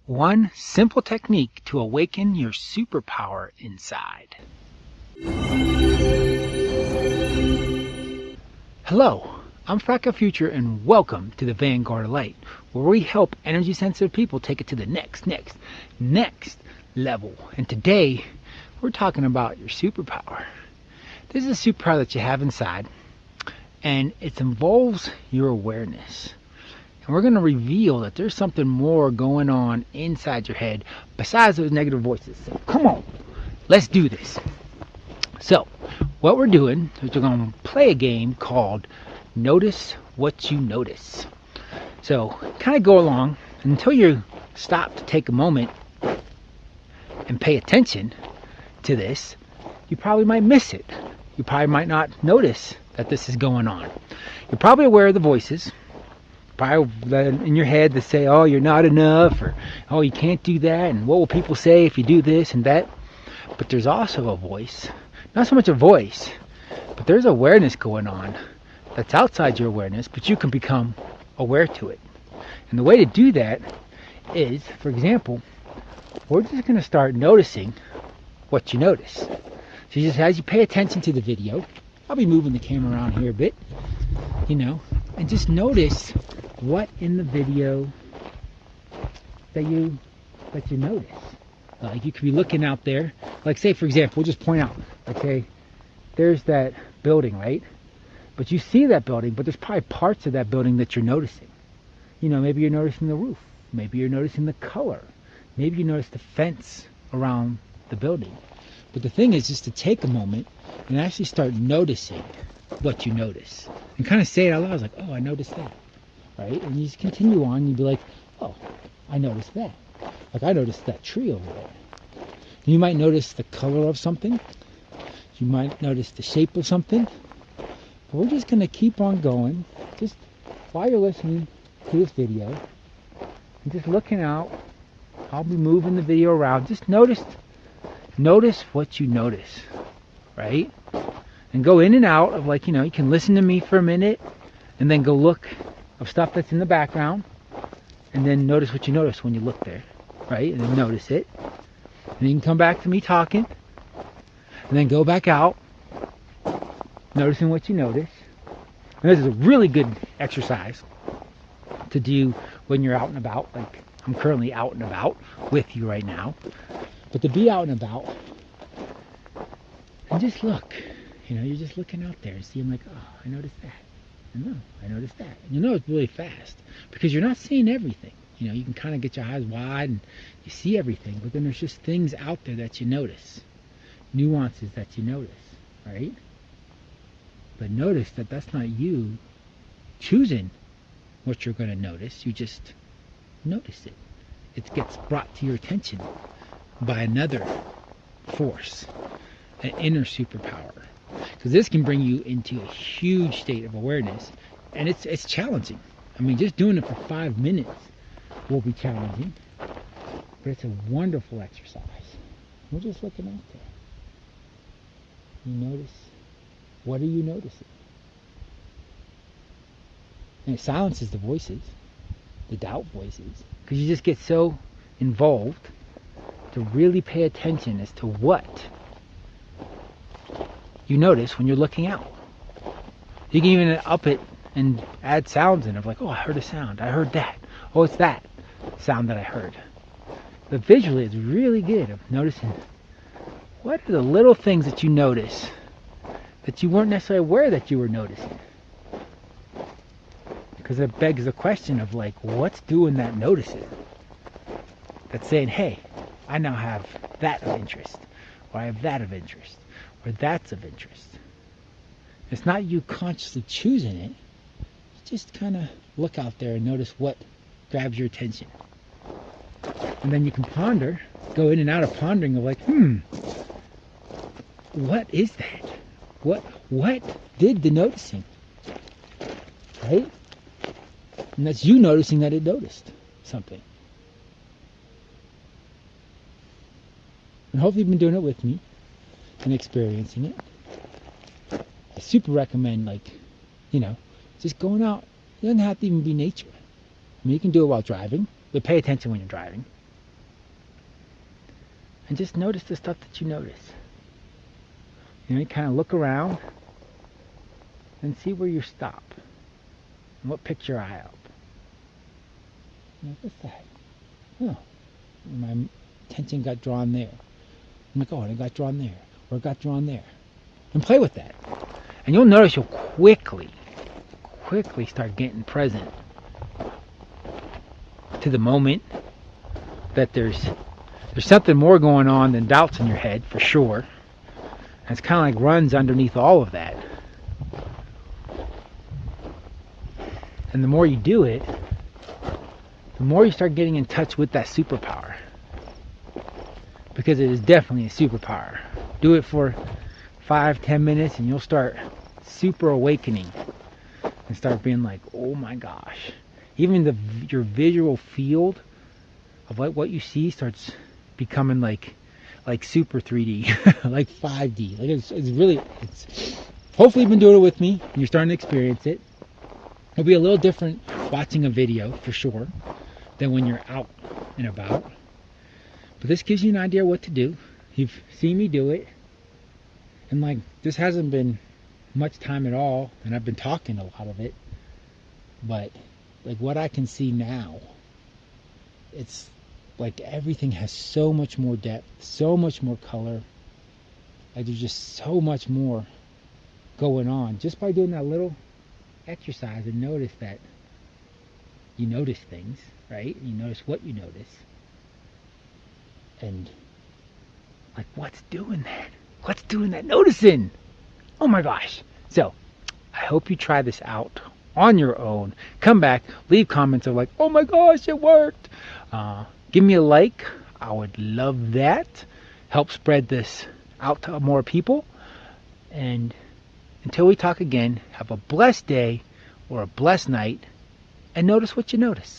One simple technique to awaken your superpower inside. Hello, I'm Fractal Future and welcome to the Vanguard Light, where we help energy sensitive people take it to the next level. And today, we're talking about your superpower. This is a superpower that you have inside, and it involves your awareness. And we're going to reveal that there's something more going on inside your head besides those negative voices. So come on, let's do this. So what we're doing is we're going to play a game called Notice What You Notice. So kind of go along until you stop to take a moment and pay attention to this. You probably might miss it. You probably might not notice that this is going on. You're probably aware of the voices. Probably in your head that say, oh, you're not enough, or oh, you can't do that, and what will people say if you do this and that. But there's also a voice, not so much a voice, but there's awareness going on that's outside your awareness, but you can become aware to it. And the way to do that is, for example, we're just going to start noticing what you notice. So just as you pay attention to the video, I'll be moving the camera around here a bit, and just notice what in the video that you notice. Like you could be looking out there, like say for example, we'll just point out, okay, there's that building, right? But you see that building, but there's probably parts of that building that you're noticing. Maybe you're noticing the roof, maybe you're noticing the color, maybe you notice the fence around the building. But the thing is just to take a moment and actually start noticing what you notice and kind of say it out loud, like, oh, I noticed that, right? And you just continue on, you'd be like, oh, I noticed that. Like I noticed that tree over there. You might notice the color of something. You might notice the shape of something. But we're just going to keep on going, just while you're listening to this video, and just looking out. I'll be moving the video around. Just notice what you notice, right? And go in and out of, like, you can listen to me for a minute and then go look of stuff that's in the background and then notice what you notice when you look there, right? And then notice it. And then you can come back to me talking and then go back out noticing what you notice. And this is a really good exercise to do when you're out and about. Like I'm currently out and about with you right now. But to be out and about and just look. You're just looking out there and seeing like, oh, I noticed that. And no, I noticed that. And it's really fast because you're not seeing everything. You can kind of get your eyes wide and you see everything, but then there's just things out there that you notice, nuances that you notice, right? But notice that that's not you choosing what you're going to notice. You just notice it. It gets brought to your attention by another force, an inner superpower. Because this can bring you into a huge state of awareness, and it's challenging. I mean, just doing it for 5 minutes will be challenging, but it's a wonderful exercise. We're just looking out there. You notice, what are you noticing? And it silences the voices, the doubt voices, because you just get so involved to really pay attention as to what you notice when you're looking out. You can even up it and add sounds in it, like, oh, I heard a sound, I heard that, oh, it's that sound that I heard. But visually it's really good of noticing what are the little things that you notice that you weren't necessarily aware that you were noticing. Because it begs the question of like, what's doing that noticing? That's saying, hey, I now have that of interest, or I have that of interest, or that's of interest. It's not you consciously choosing it. You just kind of look out there and notice what grabs your attention. And then you can ponder, go in and out of pondering of like, what is that? What did the noticing? Right? And that's you noticing that it noticed something. And hopefully you've been doing it with me and experiencing it. I super recommend, just going out. It doesn't have to even be nature. I mean, you can do it while driving, but pay attention when you're driving. And just notice the stuff that you notice. You kind of look around and see where you stop. And what picks your eye up. What's that? Oh, my attention got drawn there. I'm like, oh, it got drawn there. Or it got drawn there. And play with that. And you'll notice you'll quickly start getting present to the moment, that there's something more going on than doubts in your head, for sure. And it's kind of like runs underneath all of that. And the more you do it, the more you start getting in touch with that superpower. Because it is definitely a superpower. Do it for 5-10 minutes and you'll start super awakening and start being like, oh my gosh. Even your visual field of what you see starts becoming like super 3D, like 5D. Like it's hopefully you've been doing it with me and you're starting to experience it. It'll be a little different watching a video for sure than when you're out and about. But this gives you an idea what to do. You've seen me do it. And like, this hasn't been much time at all, and I've been talking a lot of it. But like what I can see now, it's like everything has so much more depth, so much more color. Like there's just so much more going on just by doing that little exercise. And notice that you notice things, right? You notice what you notice. And like, what's doing that? What's doing that? Noticing. Oh my gosh. So I hope you try this out on your own. Come back, leave comments of like, oh my gosh, it worked. Give me a like. I would love that. Help spread this out to more people. And until we talk again, have a blessed day or a blessed night, and notice what you notice.